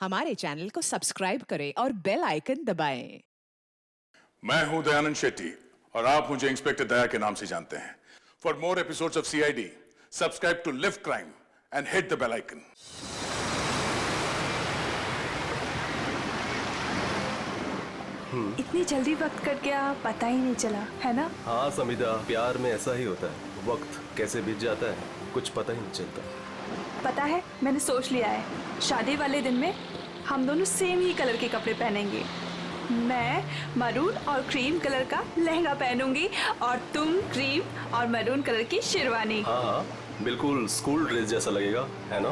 हमारे चैनल को सब्सक्राइब करें और बेल आइकन दबाएं। मैं हूं दयानंद शेट्टी और आप मुझे इंस्पेक्टर दया के नाम से जानते हैं। For more episodes of CID subscribe to lift crime and hit the bell icon. इतनी जल्दी वक्त कट गया, पता ही नहीं चला, है ना? हाँ समिधा, प्यार में ऐसा ही होता है, वक्त कैसे बीत जाता है कुछ पता ही नहीं चलता। पता है, मैंने सोच लिया है, शादी वाले दिन में हम दोनों सेम ही कलर के कपड़े पहनेंगे। मैं मरून और क्रीम कलर का लहंगा पहनूंगी और तुम क्रीम और मरून कलर की शेरवानी। हाँ, बिल्कुल स्कूल ड्रेस जैसा लगेगा, है ना?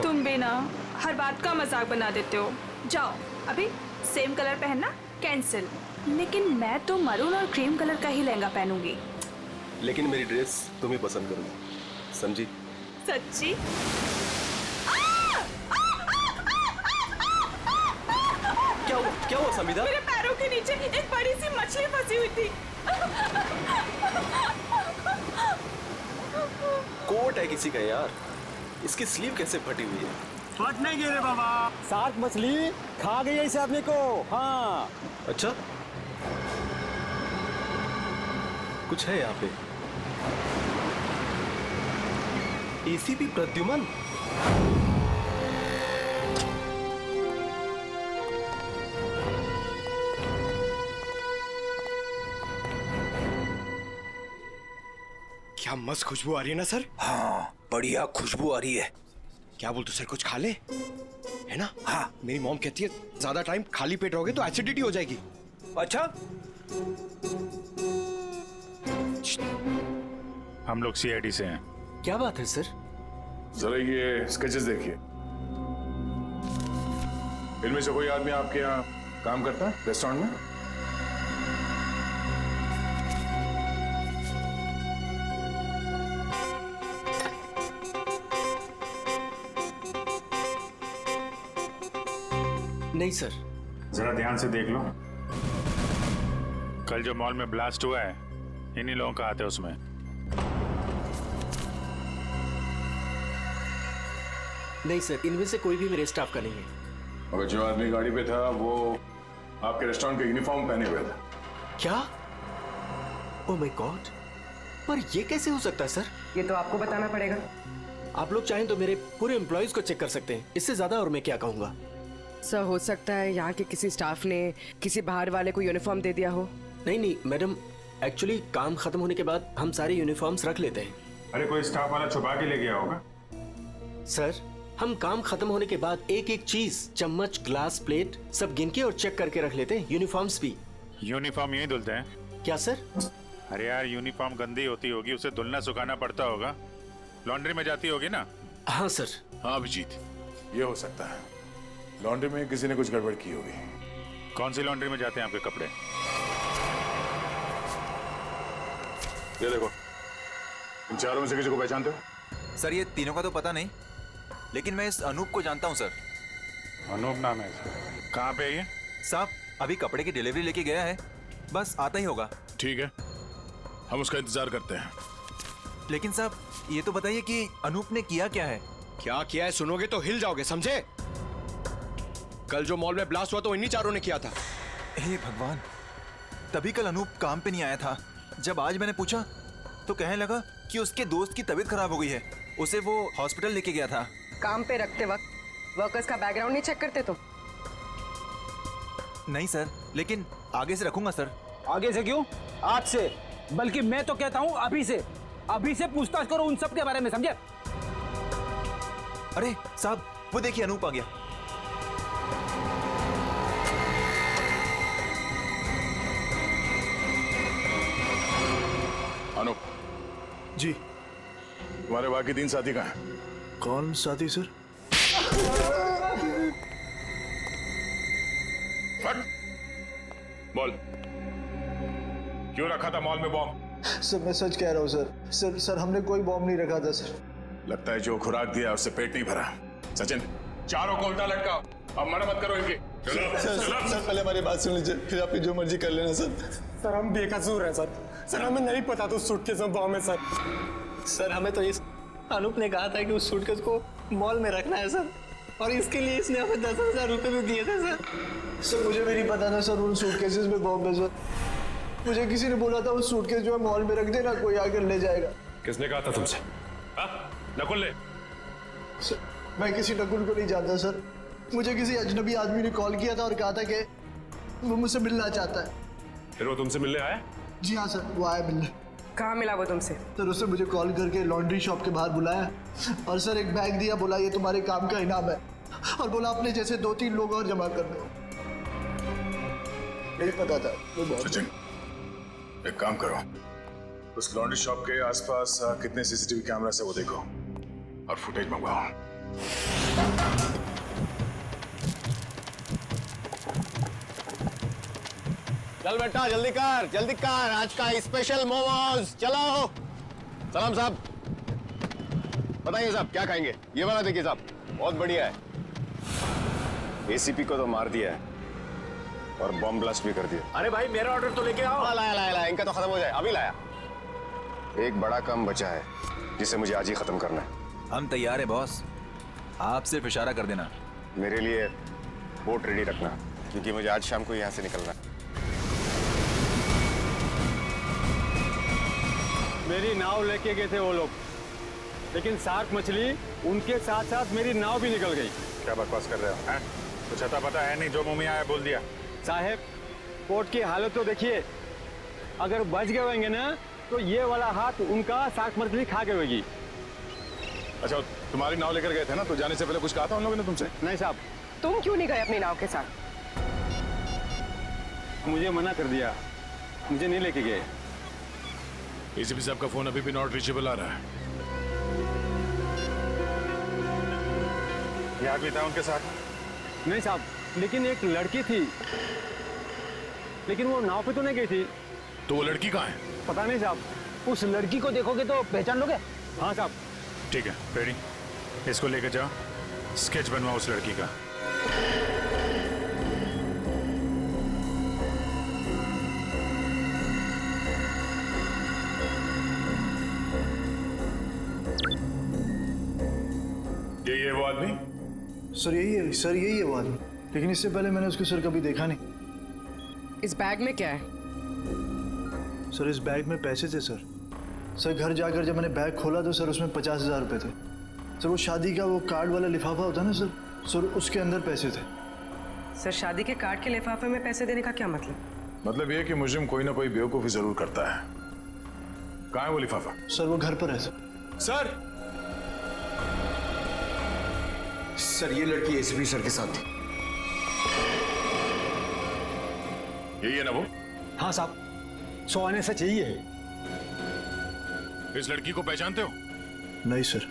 तुम भी ना हर बात का मजाक बना देते हो। जाओ, अभी सेम कलर पहनना कैंसिल। लेकिन मैं तो मरून और क्रीम कलर का ही लहंगा पहनूंगी। लेकिन मेरी ड्रेस तुम ही पसंद करोगी, समझी? सच्ची? क्या हुआ समिधा? मेरे पैरों के नीचे एक बड़ी सी मछली फंसी हुई थी। कोट है किसी का यार, इसकी स्लीव कैसे फटी हुई है? फट नहीं गिरे बाबा, शार्क मछली खा गई है इस आदमी को। हाँ अच्छा, कुछ है यहाँ पे। एसीपी प्रद्युमन, क्या मस्त खुशबू आ रही है ना सर? हाँ, बढ़िया खुशबू आ रही है। क्या बोलते सर, कुछ खा ले, है ना? हाँ, मेरी मॉम कहती है ज्यादा टाइम खाली पेट रहोगे तो एसिडिटी हो जाएगी। अच्छा, हम लोग सीआईडी से हैं। क्या बात है सर? जरा ये स्केचेस देखिए। इनमें से कोई आदमी आपके यहाँ काम करता है रेस्टोरेंट में? नहीं सर। जरा ध्यान से देख लो। कल जो मॉल में ब्लास्ट हुआ है, इन्हीं लोगों का हाथ है उसमें। नहीं सर, इनमें से कोई भी मेरे स्टाफ का नहीं है। मगर जो आदमी गाड़ी पे था वो आपके रेस्टोरेंट का यूनिफॉर्म पहने हुए था। क्या? ओह माय गॉड, पर ये कैसे हो सकता है सर? ये तो आपको बताना पड़ेगा। आप लोग चाहें तो मेरे पूरे एम्प्लॉयज को चेक कर सकते हैं, इससे ज्यादा और मैं क्या कहूँगा। सर, हो सकता है यहाँ के किसी स्टाफ ने किसी बाहर वाले को यूनिफॉर्म दे दिया हो। नहीं मैडम, एक्चुअली काम खत्म होने के बाद हम सारे यूनिफॉर्म्स रख लेते हैं। अरे कोई स्टाफ वाला छुपा के ले गया होगा। सर, हम काम खत्म होने के बाद एक एक चीज, चम्मच, ग्लास, प्लेट सब गिन के और चेक करके रख लेते हैं, यूनिफॉर्म्स भी। यूनिफॉर्म यही धुलते हैं? क्या सर? अरे यार, यूनिफॉर्म गंदी होती होगी, उसे धुलना सुखाना पड़ता होगा, लॉन्ड्री में जाती होगी ना? हाँ सर। हाँ अभिजीत, ये हो सकता है लॉन्ड्री में किसी ने कुछ गड़बड़ की होगी। कौन सी लॉन्ड्री में जाते हैं आपके कपड़े? ये देखो, इन चारों में से किसी को पहचानते हो? सर ये तीनों का तो पता नहीं, लेकिन मैं इस अनूप को जानता हूँ सर। अनूप नाम है इसका। कहाँ पे है ये? साहब अभी कपड़े की डिलीवरी लेके गया है, बस आता ही होगा। ठीक है, हम उसका इंतजार करते हैं। लेकिन साहब ये तो बताइए कि अनूप ने किया क्या है? क्या किया है सुनोगे तो हिल जाओगे, समझे? कल जो मॉल में ब्लास्ट हुआ तो इन्हीं चारों ने किया था। हे भगवान, तभी कल अनूप काम पे नहीं आया था। जब आज मैंने पूछा तो कहने लगा कि उसके दोस्त की तबीयत खराब हो गई है, उसे वो हॉस्पिटल लेके गया था। काम पे रखते वक्त वर्कर्स का बैकग्राउंड नहीं चेक करते तुम? नहीं सर, लेकिन आगे से रखूंगा सर। आगे से क्यों? आज से, बल्कि मैं तो कहता हूँ अभी से पूछताछ करो उन सब के बारे में, समझे? अरे साहब वो देखिए अनूप आ गया। अनूप जी। तुम्हारे बाकी 3 साथी कहाँ हैं? कौन साथी सर? फट! बोल, क्यों रखा था मॉल में बॉम्ब? सर मैं सच कह रहा हूँ सर। सर हमने कोई बॉम्ब नहीं रखा था सर। लगता है जो खुराक दिया उससे पेट नहीं भरा। सचिन, चारों को उल्टा लटकाओ, अब मना मत करो इनकी। सर पहले हमारी बात सुन लीजिए, फिर आप जो मर्जी कर लेना सर। सर हम बेकसूर हैं सर। सर हमें नहीं पता तो सूटकेस में बॉम्ब है सर। सर हमें तो इस अनूप ने कहा था कि उस सूटकेस को मॉल में रखना है सर, और इसके लिए इसने हमें 10,000 रुपए भी दिए थे सर। सर मुझे भी नहीं पता था सर उन सूटकेसेस में बॉम्ब है सर। मुझे किसी ने बोला था उस सूटकेस जो है मॉल में रख देना, कोई आकर ले जाएगा। किसने कहा था तुमसे? नकुल ने? सर मैं किसी नकुल को नहीं जानता सर। मुझे किसी अजनबी आदमी ने कॉल किया था और कहा था कि वो मुझसे मिलना चाहता है। फिर वो तुमसे मिलने आया? जी हाँ सर, वो आया मिलने। कहाँ मिला वो तुमसे? सर उसने मुझे कॉल करके लॉन्ड्री शॉप के बाहर बुलाया और सर एक बैग दिया, बोला ये तुम्हारे काम का इनाम है, और बोला अपने जैसे 2-3 लोग और जमा कर दो। यही पता था वो बहुत। सचिन, एक काम करो, उस लॉन्ड्री शॉप के आसपास कितने सीसीटीवी कैमरा है वो देखो और फुटेज मंगवाओ। चल बेटा जल्दी कर, आज का स्पेशल मोमोज। चलो सलाम साहब, बताइए साहब क्या खाएंगे? ये वाला देखिए साहब, बहुत बढ़िया है। एसीपी को तो मार दिया है और बॉम्ब ब्लास्ट भी कर दिया। अरे भाई मेरा ऑर्डर तो लेके आओ। लाया, इनका तो खत्म हो जाए, अभी लाया। एक बड़ा काम बचा है जिसे मुझे आज ही खत्म करना है। हम तैयार है बॉस, आप सिर्फ इशारा कर देना। मेरे लिए बोट रेडी रखना, क्योंकि मुझे आज शाम को यहाँ से निकलना है। मेरी नाव लेके गए थे वो लोग, लेकिन शार्क मछली उनके साथ साथ मेरी नाव भी निकल गई। क्या बकवास कर रहे हो? हैं? कुछ अता पता है नहीं, जो मुंह में आया बोल दिया। साहब कोर्ट की हालत तो देखिए, अगर बच गए होंगे ना तो ये वाला हाथ उनका शार्क मछली खा गई होगी। अच्छा, तुम्हारी नाव लेकर गए थे ना, तो जाने से पहले कुछ कहा था उन लोगों ने तुमसे? नहीं साहब। तुम क्यों नहीं गए अपनी नाव के साथ? मुझे मना कर दिया, मुझे नहीं लेके गए। एसीपी साहब का फोन अभी भी नॉट रीचेबल आ रहा है। ये आदमी था उनके साथ? नहीं साहब, लेकिन एक लड़की थी, लेकिन वो नाव पे तो नहीं गई थी। तो वो लड़की कहाँ है? पता नहीं साहब। उस लड़की को देखोगे तो पहचान लोगे? हाँ साहब। ठीक है, रेडी, इसको लेकर जाओ, स्केच बनवाओ उस लड़की का। ये वो आदमी? सर यही है वो आदमी, लेकिन इससे पहले मैंने उसको सर कभी देखा नहीं। इस बैग में क्या है? सर इस बैग में पैसे थे सर। सर घर जाकर जब मैंने बैग खोला तो सर उसमें 50,000 रुपए थे। सर वो शादी का वो कार्ड वाला लिफाफा होता है ना सर उसके अंदर पैसे थे। सर शादी के कार्ड के लिफाफे में पैसे देने का क्या मतलब? मतलब ये कि मुजरिम कोई ना कोई बेवकूफी जरूर करता है। कहाँ है वो लिफाफा? सर वो घर पर है सर। सर ये लड़की एसीपी सर के साथ थी। यही है ना वो? हाँ साहब, 100 आने से चाहिए। इस लड़की को पहचानते हो? नहीं सर।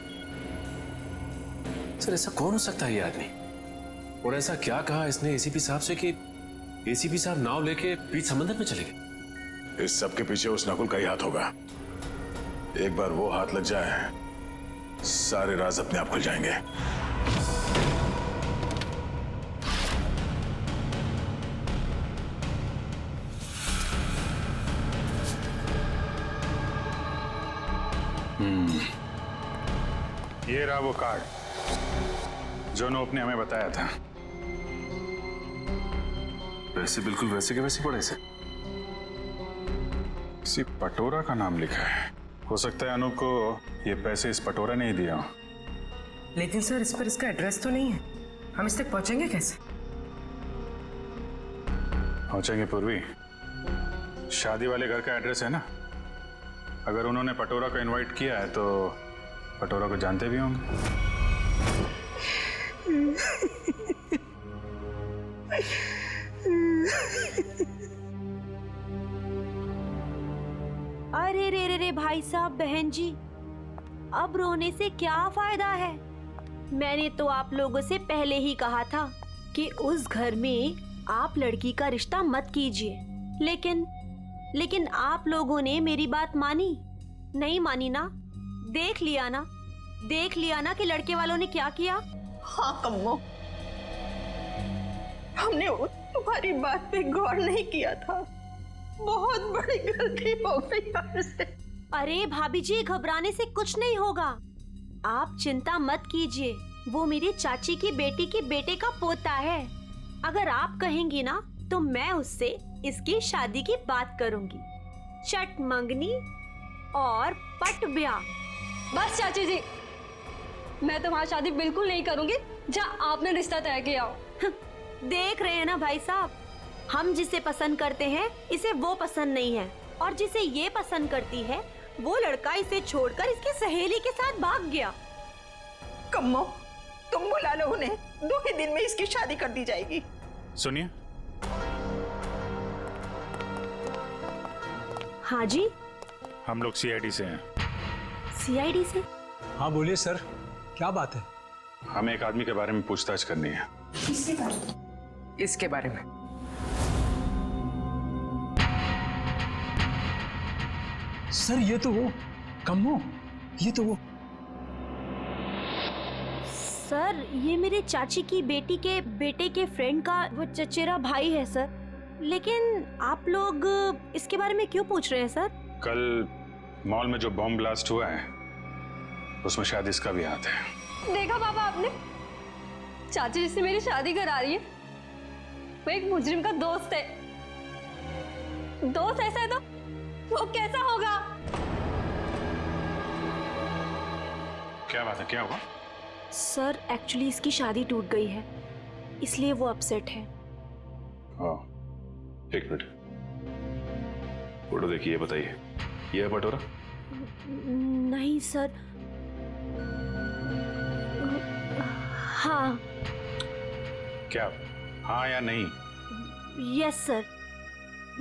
सर ऐसा कौन हो सकता है ये आदमी? और ऐसा क्या कहा इसने एसीपी साहब से कि एसीपी साहब नाव लेके बीच समंदर में चले गए? इस सब के पीछे उस नकुल का ही हाथ होगा। एक बार वो हाथ लग जाए, सारे राज अपने आप खुल जाएंगे। ये रहा वो कार्ड जो नोप ने हमें बताया था। पैसे बिल्कुल वैसे के वैसे पड़े से। किसी पटोरा का नाम लिखा है। हो सकता है अनूप को ये पैसे इस पटोरा ने ही दिया हो। लेकिन सर इस पर इसका एड्रेस तो नहीं है, हम इस तक पहुंचेंगे कैसे? पहुंचेंगे पूर्वी, शादी वाले घर का एड्रेस है ना। अगर उन्होंने पटोरा को इनवाइट किया है तो पटोरा को जानते भी होंगे। अरे रे भाई साहब, बहन जी, अब रोने से क्या फायदा है? मैंने तो आप लोगों से पहले ही कहा था कि उस घर में आप लड़की का रिश्ता मत कीजिए, लेकिन आप लोगों ने मेरी बात मानी नहीं मानी ना? देख लिया ना कि लड़के वालों ने क्या किया। हाँ कम्मो, हमने तुम्हारी बात पे गौर नहीं किया था। बहुत बड़ी गलती हो गई हमसे। अरे भाभी जी, घबराने से कुछ नहीं होगा, आप चिंता मत कीजिए। वो मेरी चाची की बेटी के बेटे का पोता है। अगर आप कहेंगी ना तो मैं उससे इसकी शादी की बात करूंगी। चट मंगनी और पट ब्याह। बस चाची जी, मैं तुम्हारी शादी बिल्कुल नहीं करूंगी जहाँ आपने रिश्ता तय किया हो। देख रहे हैं ना भाई साहब, हम जिसे पसंद करते हैं इसे वो पसंद नहीं है, और जिसे ये पसंद करती है वो लड़का इसे छोड़कर इसकी सहेली के साथ भाग गया। कम्मो, तुम बुला लो उन्हें, 2 ही दिन में इसकी शादी कर दी जाएगी। सुनिए। हाँ जी, हम लोग सीआईडी से हैं। सीआईडी से? हाँ बोलिए सर, क्या बात है? हमें एक आदमी के बारे में पूछताछ करनी है। इसके बारे में? सर ये तो वो कम्मो, ये तो वो। सर ये मेरे चाची की बेटी के बेटे के फ्रेंड का वो चचेरा भाई है सर। लेकिन आप लोग इसके बारे में क्यों पूछ रहे हैं सर? कल मॉल में जो बॉम्ब ब्लास्ट हुआ है उसमें शायद इसका भी हाथ है। देखा पापा आपने, चाची जिससे मेरी शादी करा रही है वो एक मुजरिम का दोस्त है। दोस्त ऐसा है तो वो कैसा होगा? क्या बात है, क्या हुआ? सर एक्चुअली इसकी शादी टूट गई है, इसलिए वो अपसेट है। एक मिनट, फोटो देखिए, बताइए ये है पटोरा? नहीं सर। हाँ। क्या हाँ या नहीं? यस सर,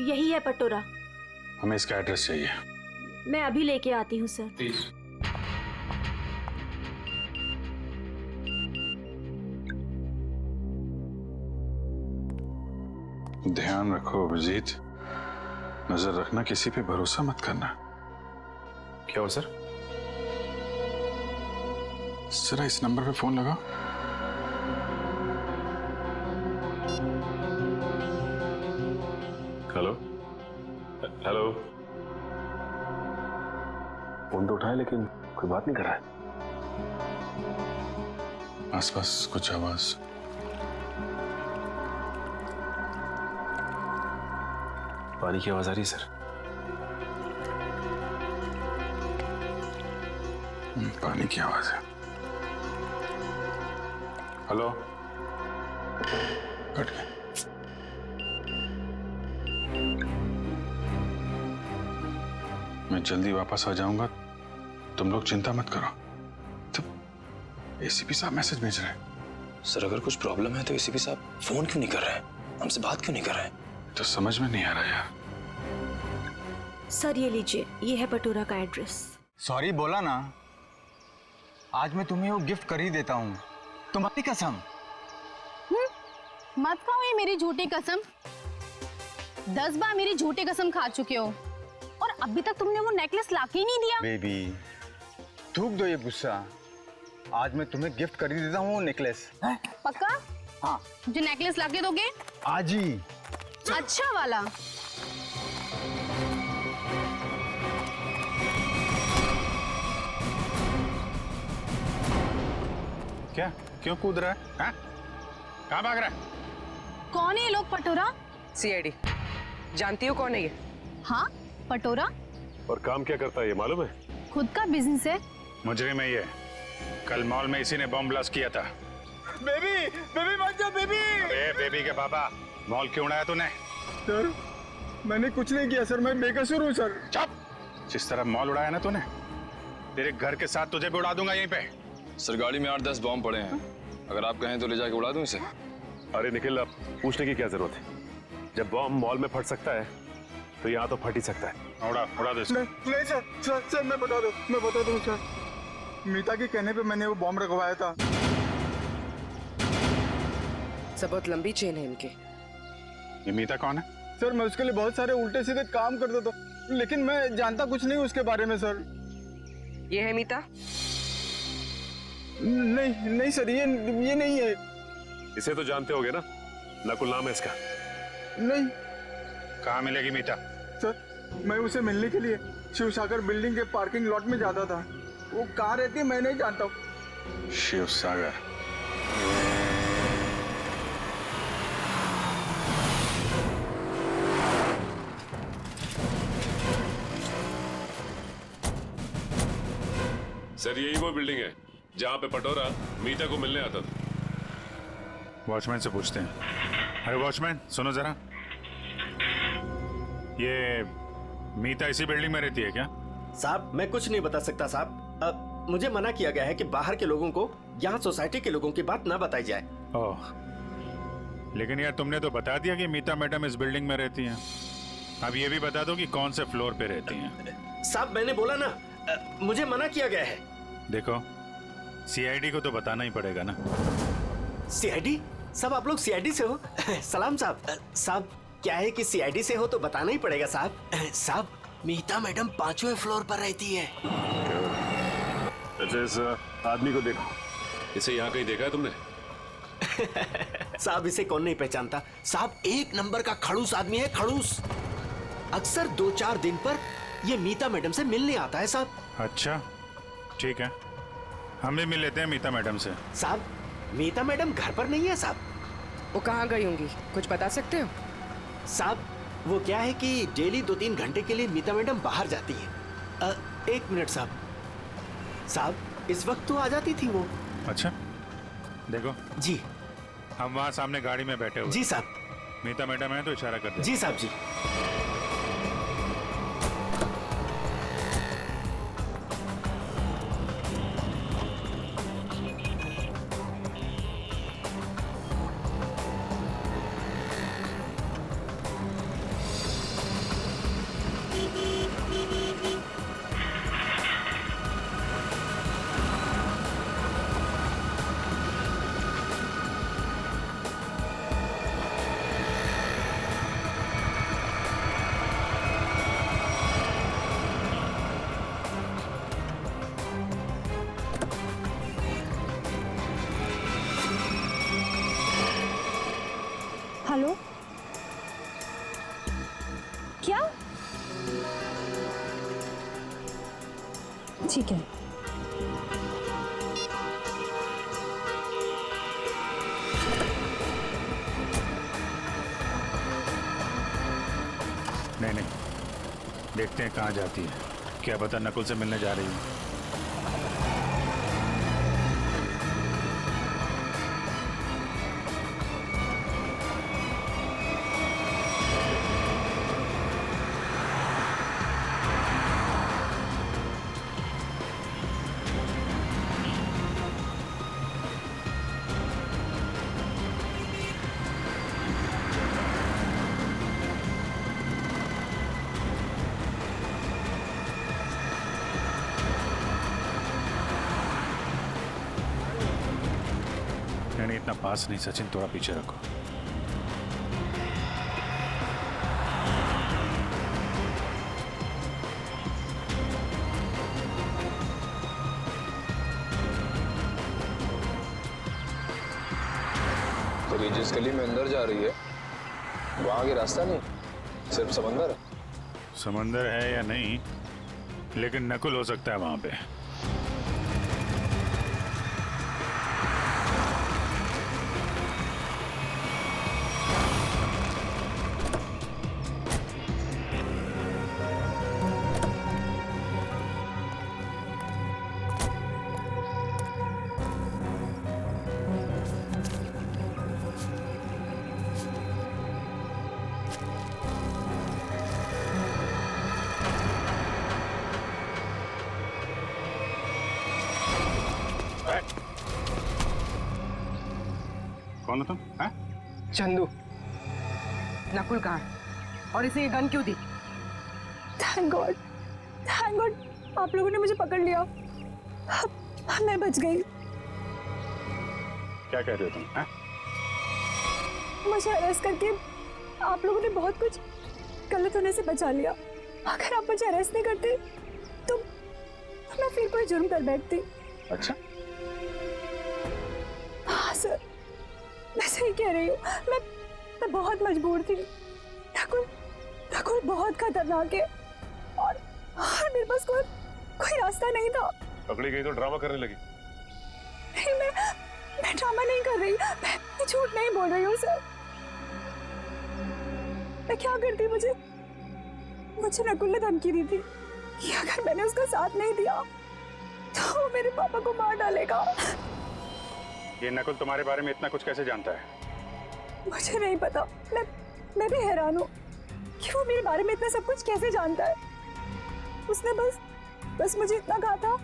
यही है पटोरा। हमें इसका एड्रेस चाहिए। मैं अभी लेके आती हूँ सर। प्लीज। ध्यान रखो अभिजीत, नजर रखना, किसी पे भरोसा मत करना। क्या हुआ सर? जरा इस नंबर पे फोन लगाओ। Hello hello. फोन तो उठाए लेकिन कोई बात नहीं कर रहा है। आसपास कुछ आवाज? पानी की आवाज आ रही है सर। पानी की आवाज है। हेलो, कट गया। मैं जल्दी वापस आ जाऊंगा, तुम लोग चिंता मत करो। तो एसीपी साहब मैसेज भेज रहे हैं। सर अगर कुछ प्रॉब्लम है तो एसीपी साहब फोन क्यों नहीं कर रहे हैं, हमसे बात क्यों नहीं कर रहे हैं? तो समझ में नहीं आ रहा यार। सर ये लीजिए, ये है पटोरा का एड्रेस। सॉरी बोला ना, आज मैं तुम्हें वो गिफ्ट कर ही देता हूँ, तुम्हारी कसम। मत खाओ ये मेरी झूठी कसम। 10 बार मेरी झूठी कसम खा चुके हो और अभी तक तुमने वो नेकलेस लाके ही नहीं दिया। बेबी थूक दो ये गुस्सा, आज मैं तुम्हें गिफ्ट कर ही देता हूँ वो नेकलेस। पक्का? हाँ। जो नेकलेस लाके दोगे? आज ही। अच्छा वाला। क्या, क्यों कूद रहा है? हाँ? कहाँ भाग रहा है? कौन है ये लोग पटोरा? सीआईडी। जानती हो कौन है ये? हाँ पटोरा। और काम क्या करता है ये मालूम है? खुद का बिजनेस है। मुजरिम है ये। कल मॉल में इसी ने बॉम्ब ब्लास्ट किया था। बेबी, बेबी मत जा बेबी। अरे बेबी के पापा, मॉल क्यों उड़ाया तूने? सर मैंने कुछ नहीं किया सर, मैं बेकसूर हूँ सर। चुप! जिस तरह मॉल उड़ाया ना तूने, तेरे घर के साथ तुझे भी उड़ा दूंगा यहीं पे। सर गाड़ी में 8-10 बॉम्ब पड़े हैं, अगर आप कहें तो ले जाके उड़ा दूं इसे। अरे निखिल, अब पूछने की क्या जरूरत है? जब बॉम्ब मॉल में फट सकता है तो यहाँ तो फट ही सकता है। उड़ा दो इसको। नहीं सर, मैं बता दूं सर। मीता के कहने पे मैंने वो बॉम्ब रखवाया था। सब बहुत लंबी चेन है इनके। ये मीता कौन है? सर मैं उसके लिए बहुत सारे उल्टे सीधे काम करता था, लेकिन मैं जानता कुछ नहीं उसके बारे में सर। ये है मीता? नहीं सर, ये नहीं है। इसे तो जानते होगे ना, नकुल नाम है इसका। नहीं। कहाँ मिलेगी मीता? सर मैं उसे मिलने के लिए शिव सागर बिल्डिंग के पार्किंग लॉट में जाता था। वो कहाँ रहती है मैं नहीं जानता हूँ। शिव सागर? सर यही वो बिल्डिंग है जहां पे पटोरा मीता को मिलने आता था। वॉचमैन से पूछते हैं। अरे वॉचमैन सुनो जरा, ये मीता इसी बिल्डिंग में रहती है क्या? साहब मैं कुछ नहीं बता सकता साहब। मुझे मना किया गया है कि बाहर के लोगों को यहाँ सोसाइटी के लोगों की बात ना बताई जाए। ओह, लेकिन यार तुमने तो बता दिया कि मीता मैडम इस बिल्डिंग में रहती हैं। अब ये भी बता दो कि कौन से फ्लोर पे रहती हैं। साहब मैंने बोला ना, मुझे मना किया गया है। देखो सीआईडी को तो बताना ही पड़ेगा ना। सीआईडी? सब आप लोग सीआईडी से हो? सलाम साहब। साहब क्या है कि सीआईडी से हो तो बताना ही पड़ेगा साहब। साहब मीता मैडम 5वें फ्लोर पर रहती है। अच्छा, इस आदमी को देखो, इसे यहाँ कहीं देखा है तुमने? साहब इसे कौन नहीं पहचानता। साहब 1 नंबर का खड़ूस आदमी है, खड़ूस। अक्सर 2-4 दिन पर ये मीता मैडम से मिलने आता है साहब। अच्छा ठीक है, हम भी मिल लेते हैं मीता मैडम से। साहब मीता मैडम घर पर नहीं है साहब। वो कहाँ गई होंगी, कुछ बता सकते हो? साहब वो क्या है कि डेली 2-3 घंटे के लिए मीता मैडम बाहर जाती है। 1 मिनट साहब। साहब इस वक्त तो आ जाती थी वो। अच्छा देखो जी, हम वहाँ सामने गाड़ी में बैठे हुए। जी साहब। मीता मैडम है तो इशारा कर दे। जी साहब जी। हेलो, क्या? ठीक है। नहीं, देखते हैं कहाँ जाती है। क्या पता नकुल से मिलने जा रही है। नहीं, इतना पास नहीं सचिन, थोड़ा पीछे रखो। तो ये जिस गली में अंदर जा रही है वहां आगे रास्ता नहीं, सिर्फ समंदर है। समंदर है या नहीं, लेकिन नकुल हो सकता है वहां पे। कौन हो तुम? चंदू। नकुल कहाँ? और इसे ये गन क्यों दी? थैंक गॉड, आप लोगों ने मुझे पकड़ लिया। मैं बच गई। क्या कह रहे हो तुम? मुझे अरेस्ट करके आप लोगों ने बहुत कुछ गलत होने से बचा लिया। अगर आप मुझे अरेस्ट नहीं करते तो मैं फिर कोई जुर्म कर बैठती। अच्छा, हाँ सर, मैं सही कह रही हूँ। मैं बहुत मजबूर थी। नकुल बहुत खतरनाक है और मेरे पास कोई रास्ता नहीं था। पकड़ी गई तो ड्रामा करने लगी। नहीं, मैं मैं ड्रामा नहीं कर रही, मैं झूठ नहीं बोल रही हूँ सर। मैं क्या करती, मुझे नकुल ने धमकी दी थी कि अगर मैंने उसका साथ नहीं दिया तो वो मेरे पापा को मार डालेगा। ये नकुल तुम्हारे बारे में इतना कुछ कैसे जानता है? मुझे नहीं पता, मैं भी हैरान हूँ कि वो मेरे बारे में इतना सब कुछ कैसे जानता है। उसने बस मुझे इतना कहा था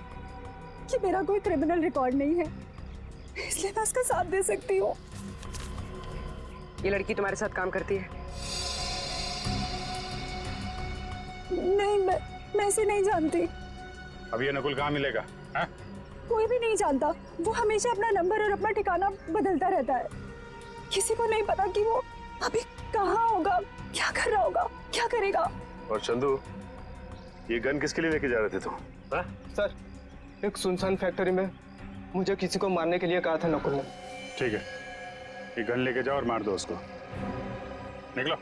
कि मेरा कोई क्रिमिनल रिकॉर्ड नहीं है, इसलिए मैं उसका साथ दे सकती हूँ। ये लड़की तुम्हारे साथ काम करती है? नहीं, मैं इसे नहीं जानती। अब ये नकुल कहाँ मिलेगा? है? कोई भी नहीं जानता, वो हमेशा अपना नंबर और अपना ठिकाना बदलता रहता है। किसी को नहीं पता कि वो अभी कहाँ होगा, क्या कर रहा होगा, क्या करेगा। और चंदू, ये गन किसके लिए लेके जा रहे थे तुम? सर, एक सुनसान फैक्ट्री में मुझे किसी को मारने के लिए कहा था नकुल ने। ठीक है, ये गन लेके जाओ और मार दो उसको। निकलो।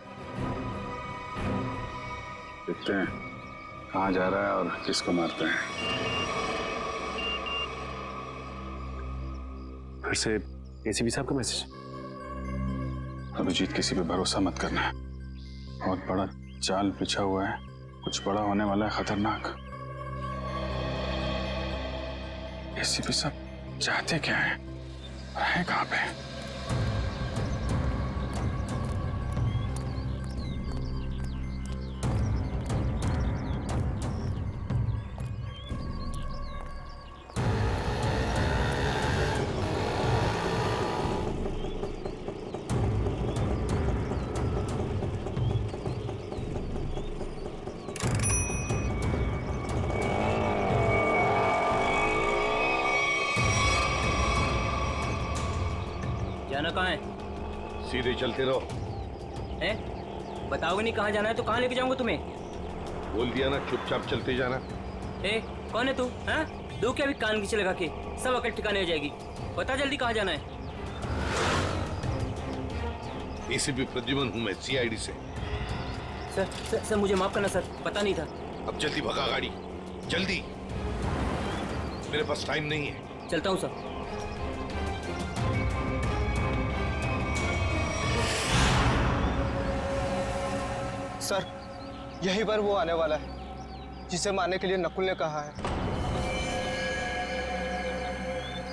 देखते हैं कहाँ जा रहा है और किसको मारते हैं। फिर से एसीपी साहब का मैसेज। अभिजीत, किसी पे भरोसा मत करना, बहुत बड़ा जाल बिछा हुआ है, कुछ बड़ा होने वाला है, खतरनाक। एसीपी साहब चाहते क्या है, है कहाँ पे? जाना कहाँ है? सीधे चलते रहो। हैं? बताओगे नहीं कहाँ जाना है तो कहाँ लेके जाऊंगा तुम्हें? बोल दिया ना, चुपचाप चलते जाना। कौन है तू? हाँ? दो क्या भी कान खींचे लगा के, सब अकल ठिकाने आ जाएगी। बता जल्दी कहाँ जाना है? एसीपी प्रद्युमन हूँ मैं, सीआईडी से। सर मुझे माफ करना सर, पता नहीं था। अब जल्दी भगा गाड़ी, जल्दी, मेरे पास टाइम नहीं है। चलता हूँ सर। सर, यही पर वो आने वाला है जिसे मारने के लिए नकुल ने कहा है।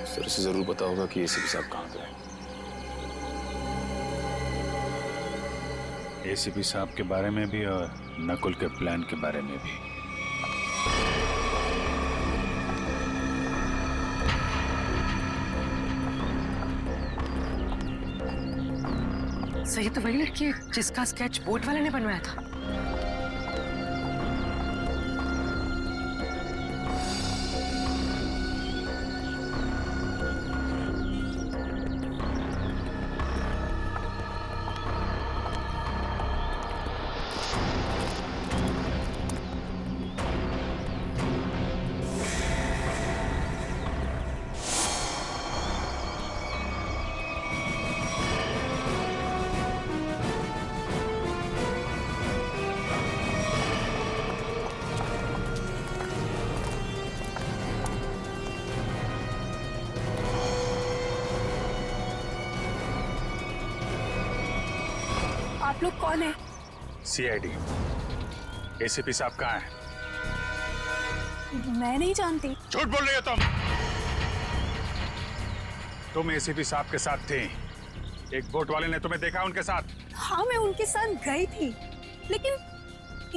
सर, इसे जरूर पता होगा कि एसीपी साहब कहाँ पे हैं। एसीपी साहब के बारे में भी और नकुल के प्लान के बारे में भी। सही तो वही लड़की है जिसका स्केच बोट वाले ने बनवाया था। आप लोग कौन है? सीआईडी। एसीपी साहब कहाँ है? मैं नहीं जानती। झूठ बोल रही हो तुम एसीपी साहब के साथ थे। एक बोट वाले ने तुम्हें देखा उनके साथ? हाँ, मैं उनके साथ गई थी, लेकिन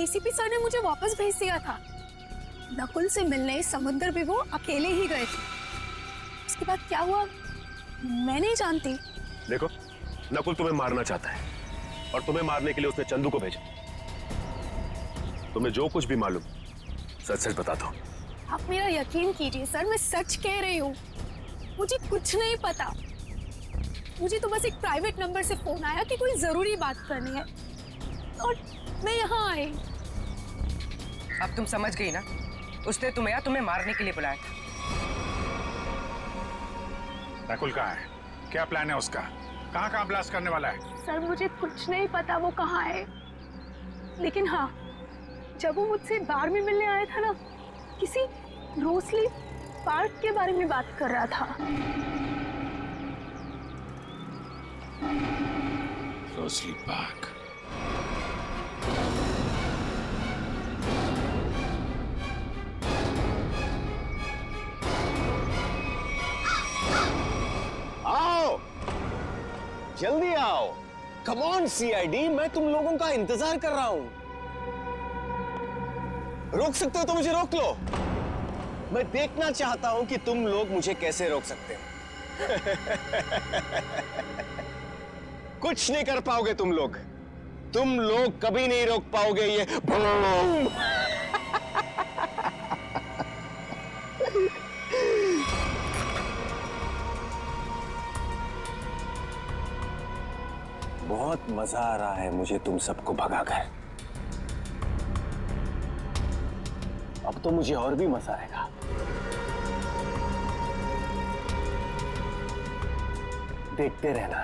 एसीपी सर ने मुझे वापस भेज दिया था। नकुल से मिलने समुद्र भी वो अकेले ही गए थे। उसके बाद क्या हुआ मैं नहीं जानती। देखो, नकुल तुम्हें मारना चाहता है और तुम्हें मारने के लिए उसने चंदू को भेजा। तुम्हें जो कुछ भी मालूम सच सच बता दो। आप मेरा यकीन कीजिए सर, मैं सच कह रही हूँ। मुझे कुछ नहीं पता। मुझे तो बस एक प्राइवेट नंबर से फोन आया कि कोई जरूरी बात करनी है और मैं यहाँ आई। अब तुम समझ गई ना, उसने तुम्हें मारने के लिए बुलाया था। नकुल कहाँ है? क्या प्लान है उसका? कहाँ ब्लास्ट करने वाला है? सर मुझे कुछ नहीं पता वो कहाँ है, लेकिन हाँ, जब वो मुझसे बार में मिलने आया था ना, किसी रोसली पार्क के बारे में बात कर रहा था। Rosely Park. आओ, जल्दी आओ। कम ऑन सीआईडी, मैं तुम लोगों का इंतजार कर रहा हूं। रोक सकते हो तो मुझे रोक लो। मैं देखना चाहता हूं कि तुम लोग मुझे कैसे रोक सकते हो। कुछ नहीं कर पाओगे तुम लोग। तुम लोग कभी नहीं रोक पाओगे ये बूम। बहुत मजा आ रहा है मुझे तुम सबको भगाकर। अब तो मुझे और भी मजा आएगा। देखते रहना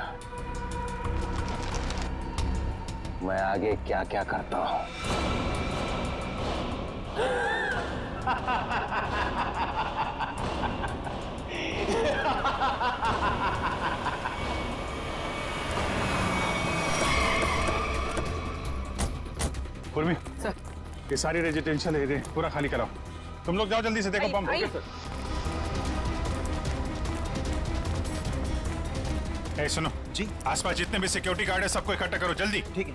मैं आगे क्या क्या करता हूं। पूर्वी, ये सारी रेजिडेंशियल एरिया पूरा खाली कराओ। तुम लोग जाओ जल्दी से, देखो बम। ए सुनो जी, आसपास जितने भी सिक्योरिटी गार्ड है सबको इकट्ठा करो जल्दी। ठीक है।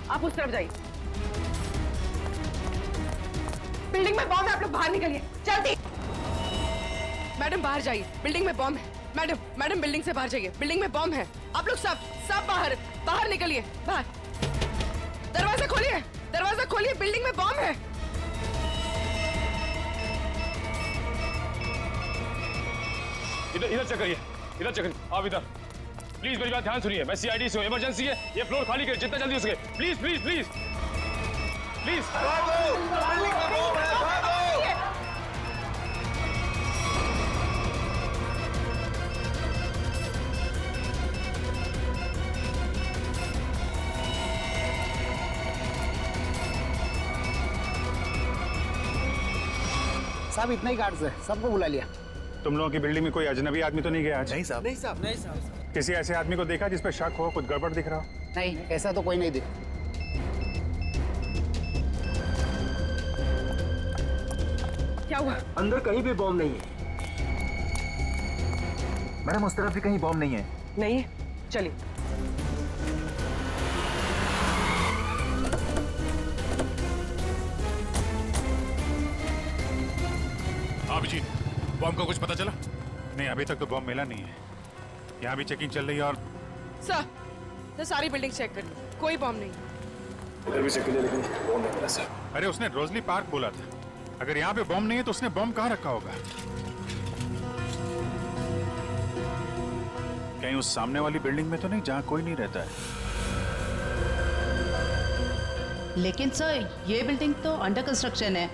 आप उस तरफ जाइए। बिल्डिंग में बॉम्ब है, आप लोग बाहर निकलिए जल्दी। मैडम बाहर जाइए, बिल्डिंग में बॉम्ब है। मैडम बिल्डिंग से बाहर जाइए, बिल्डिंग में बॉम्ब है। आप लोग सब बाहर निकलिए। बाहर दरवाजा खोलिए, बिल्डिंग में बॉम्ब है। इधर चेक करिए, आप इधर प्लीज मेरी बात ध्यान सुनिए। मैं सीआईडी से हूं, इमरजेंसी है, ये फ्लोर खाली करिए जितना जल्दी हो सके। Please please please please. साहब इतना ही गार्ड्स है, सबको बुला लिया। तुम लोगों की बिल्डिंग में कोई अजनबी आदमी तो नहीं गया आज? नहीं साहब। नहीं साहब। किसी ऐसे आदमी को देखा जिस पे शक हो, कुछ गड़बड़ दिख रहा हो? नहीं, ऐसा तो कोई नहीं दिखा। क्या हुआ? अंदर कहीं भी बॉम्ब नहीं है। मैडम उस तरफ भी कहीं बॉम्ब नहीं है। नहीं है, चलिए। अभिजीत, बॉम्ब का कुछ पता चला? नहीं, अभी तक तो बॉम्ब मिला नहीं है। यहाँ भी चेकिंग चल रही है। और सर सारी बिल्डिंग चेक करिए, कोई बॉम्ब नहीं। इधर भी चेक किया लेकिन बॉम्ब नहीं मिला सर। अरे उसने रोजली पार्क बोला था। अगर यहाँ पे बॉम्ब नहीं है तो उसने बॉम्ब कहाँ रखा होगा? कहीं उस सामने वाली बिल्डिंग में तो नहीं जहाँ कोई नहीं रहता है? लेकिन सर ये बिल्डिंग तो अंडर कंस्ट्रक्शन है,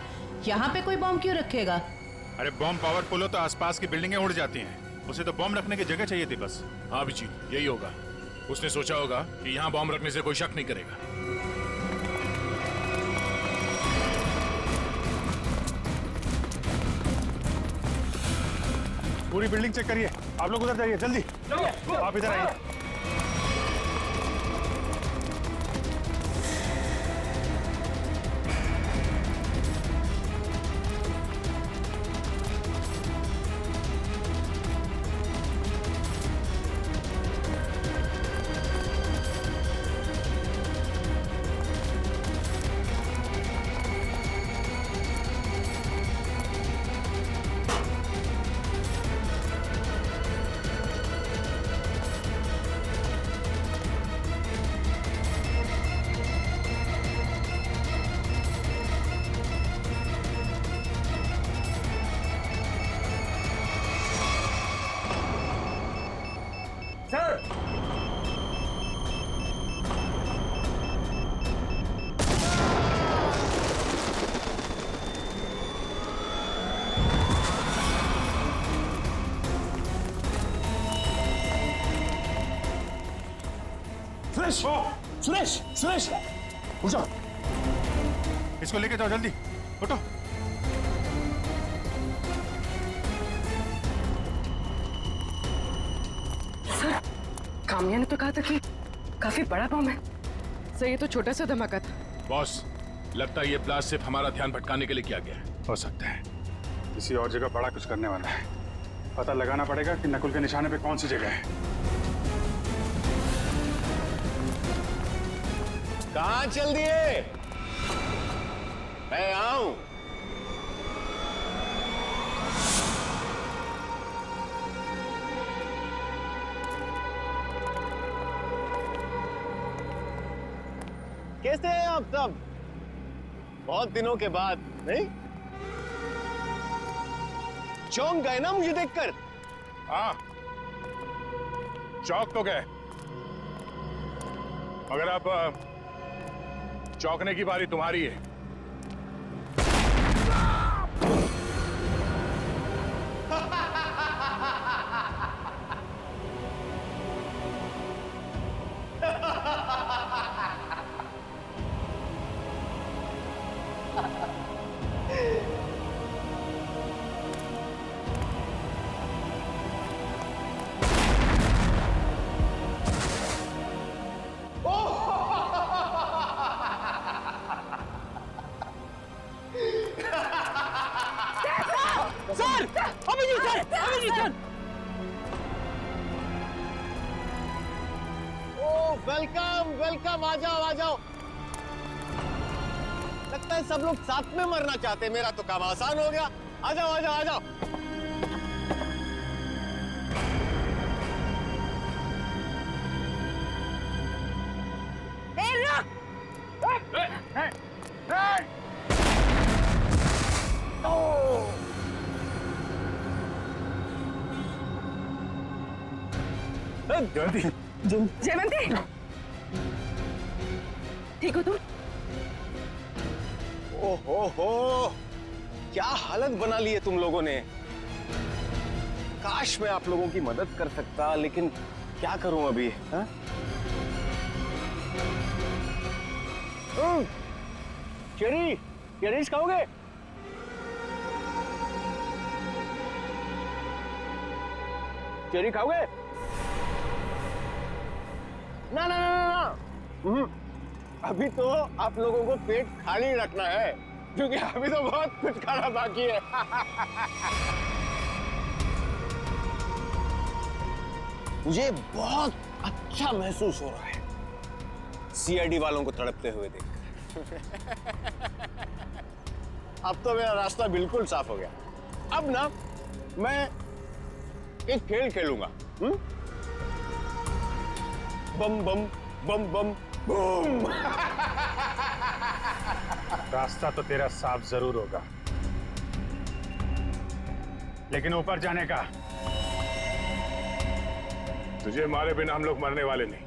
यहाँ पे कोई बॉम्ब क्यों रखेगा? अरे बॉम्ब पावरफुल हो तो आसपास की बिल्डिंगें उड़ जाती हैं। उसे तो बॉम्ब रखने की जगह चाहिए थी बस। हाँ अभिजीत, यही होगा। उसने सोचा होगा कि यहाँ बॉम्ब रखने से कोई शक नहीं करेगा। पूरी बिल्डिंग चेक करिए। आप लोग उधर जाइए जल्दी। आप इधर आइए। सुरेश, सुरेश, उठ जाओ। इसको लेके जाओ जल्दी, उठो। काम्या ने तो कहा था कि काफी बड़ा बम है। सर ये तो छोटा सा धमाका था। बॉस, लगता है ये ब्लास्ट सिर्फ हमारा ध्यान भटकाने के लिए किया गया है। हो सकता है किसी और जगह बड़ा कुछ करने वाला है। पता लगाना पड़ेगा कि नकुल के निशाने पे कौन सी जगह है। कहाँ चल दिए? मैं आऊं। कैसे हैं आप सब? बहुत दिनों के बाद, नहीं? चौंक गए ना मुझे देखकर? हाँ, चौक तो गए, मगर अब चौंकने की बारी तुम्हारी है। वेलकम वेलकम, आ जाओ आ जाओ। लगता है सब लोग साथ में मरना चाहते हैं। मेरा तो काम आसान हो गया। आ जाओ आ जाओ आ जाओ। जयवंती, ठीक हो तुम? ओहो, क्या हालत बना ली है तुम लोगों ने। काश मैं आप लोगों की मदद कर सकता, लेकिन क्या करूं अभी। हाँ? चेरीज खाओगे? चेरी खाओगे? ना ना ना ना, अभी तो आप लोगों को पेट खाली रखना है, क्योंकि अभी तो बहुत कुछ खाना बाकी है। मुझे बहुत अच्छा महसूस हो रहा है सीआईडी वालों को तड़पते हुए देखकर। अब तो मेरा रास्ता बिल्कुल साफ हो गया। अब ना मैं एक खेल खेलूंगा। बम बम बम बम बूम। रास्ता तो तेरा साफ जरूर होगा, लेकिन ऊपर जाने का तुझे मारे बिना हम लोग मरने वाले नहीं।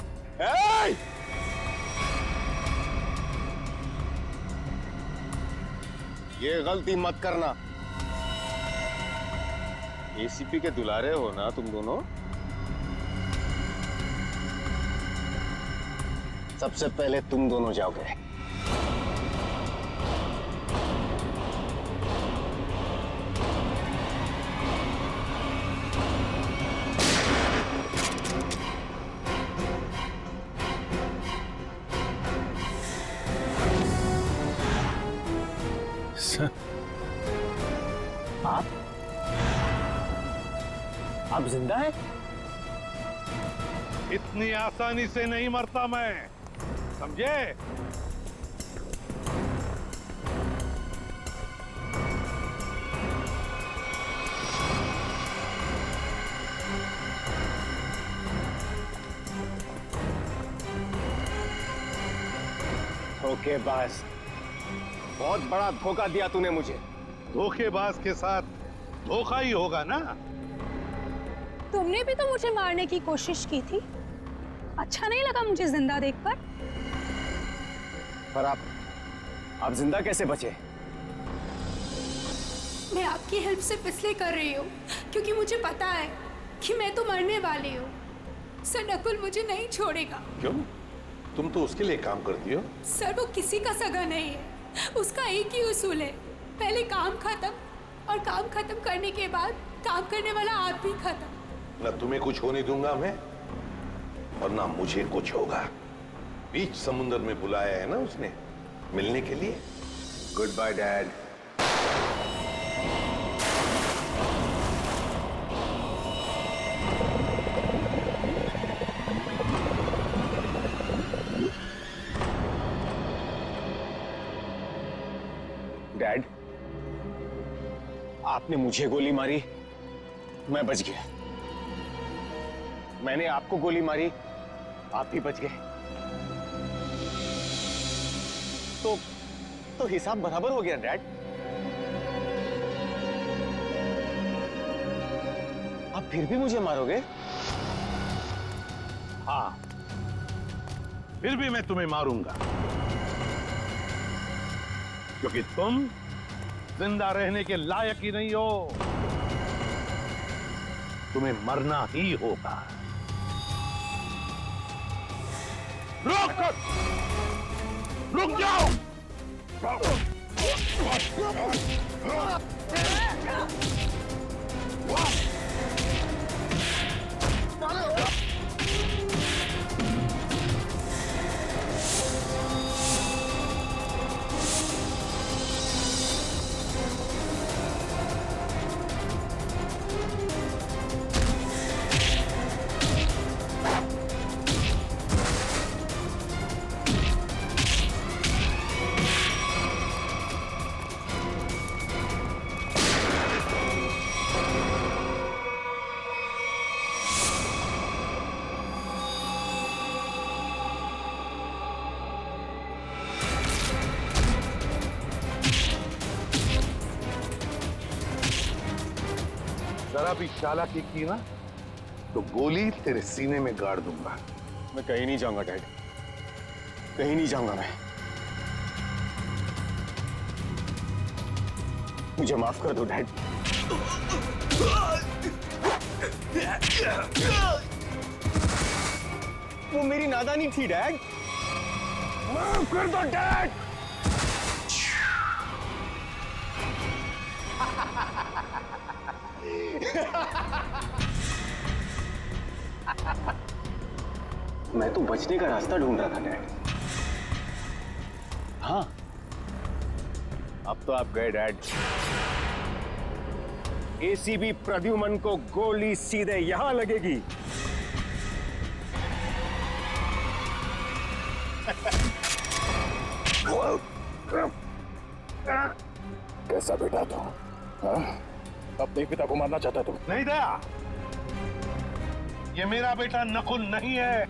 ये गलती मत करना। एसीपी के दुलारे हो ना तुम दोनों। सबसे पहले तुम दोनों जाओगे। आप जिंदा हैं? इतनी आसानी से नहीं मरता मैं, समझे? धोखेबाज, बहुत बड़ा धोखा दिया तूने मुझे। धोखेबाज के साथ धोखा ही होगा ना। तुमने भी तो मुझे मारने की कोशिश की थी। अच्छा नहीं लगा मुझे जिंदा देखकर। पर आप जिंदा कैसे बचे? मैं आपकी हेल्प सिर्फ इसलिए कर रही हूँ क्योंकि मुझे पता है कि मैं तो मरने वाली हूँ। सर नकुल मुझे नहीं छोड़ेगा। क्यों? तुम तो उसके लिए काम करती हो। सर वो किसी का सगा नहीं है। उसका एक ही उसूल है, पहले काम खत्म और काम खत्म करने के बाद काम करने वाला आप भी खत्म। न तुम्हें कुछ होने दूंगा मैं, और ना मुझे कुछ होगा। बीच समुद्र में बुलाया है ना उसने मिलने के लिए। Good bye dad. डैड, आपने मुझे गोली मारी, मैं बच गया। मैंने आपको गोली मारी, आप भी बच गए। तो हिसाब बराबर हो गया डैड। आप फिर भी मुझे मारोगे? हाँ, फिर भी मैं तुम्हें मारूंगा, क्योंकि तुम जिंदा रहने के लायक ही नहीं हो। तुम्हें मरना ही होगा। रुक जाओ। जरा भी चालाकी की ना तो गोली तेरे सीने में गाड़ दूंगा। मैं कहीं नहीं जाऊंगा डैड, कहीं नहीं जाऊंगा मैं। मुझे माफ कर दो डैड। वो मेरी नादानी थी डैड, माफ कर दो डैड। मैं तो बचने का रास्ता ढूंढ रहा था डैड। हाँ, अब तो आप गए डैड। एसीपी प्रद्युमन को गोली सीधे यहां लगेगी। कैसा बेटा तू? अपने पिता को मारना चाहता तू? नहीं दया, ये मेरा बेटा नकुल नहीं है।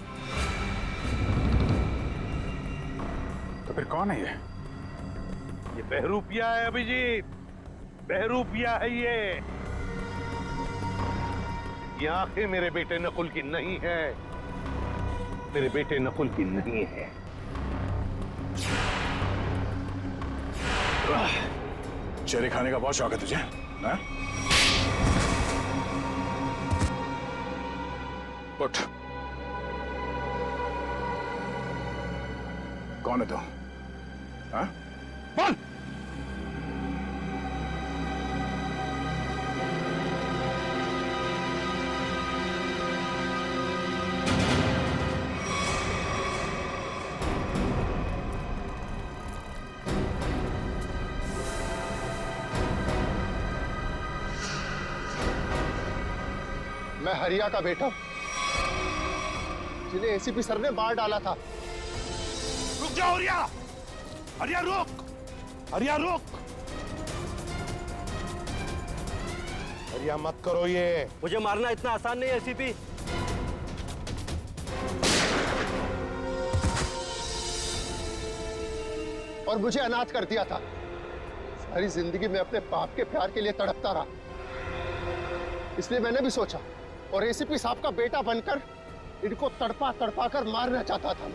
तो फिर कौन है ये बहरूपिया है अभिजीत, बहरूपिया है ये आंखें मेरे बेटे नकुल की नहीं है, मेरे बेटे नकुल की नहीं है। चेहरे खाने का बहुत शौक है तुझे, हाँ? उठ। कौन है तू? हाँ? बोल। मैं हरिया का बेटा, जिन्हें एसीपी सर ने मार डाला था। रुक जाओ हरिया, हरिया रुक, हरिया रुक, हरिया मत करो ये। मुझे मारना इतना आसान नहीं है एसीपी। और मुझे अनाथ कर दिया था। सारी जिंदगी में अपने बाप के प्यार के लिए तड़पता रहा, इसलिए मैंने भी सोचा और एसीपी साहब का बेटा बनकर इनको तड़पा तड़पा कर मारना चाहता था।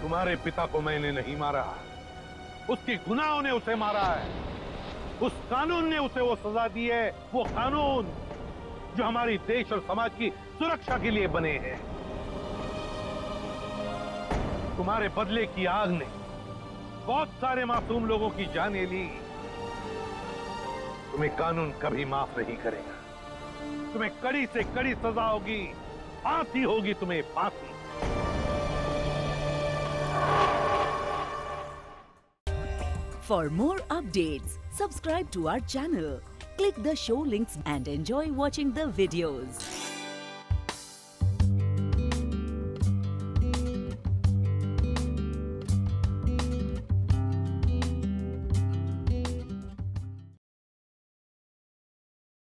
तुम्हारे पिता को मैंने नहीं मारा, उसके गुनाहों ने उसे मारा है। उस कानून ने उसे वो सजा दी है, वो कानून जो हमारी देश और समाज की सुरक्षा के लिए बने हैं। तुम्हारे बदले की आग ने बहुत सारे मासूम लोगों की जानें ली। तुम्हें कानून कभी माफ नहीं करेगा। तुम्हें कड़ी से कड़ी सजा होगी, फांसी होगी तुम्हें, फांसी। For more updates, subscribe to our channel, click the show links and enjoy watching the videos.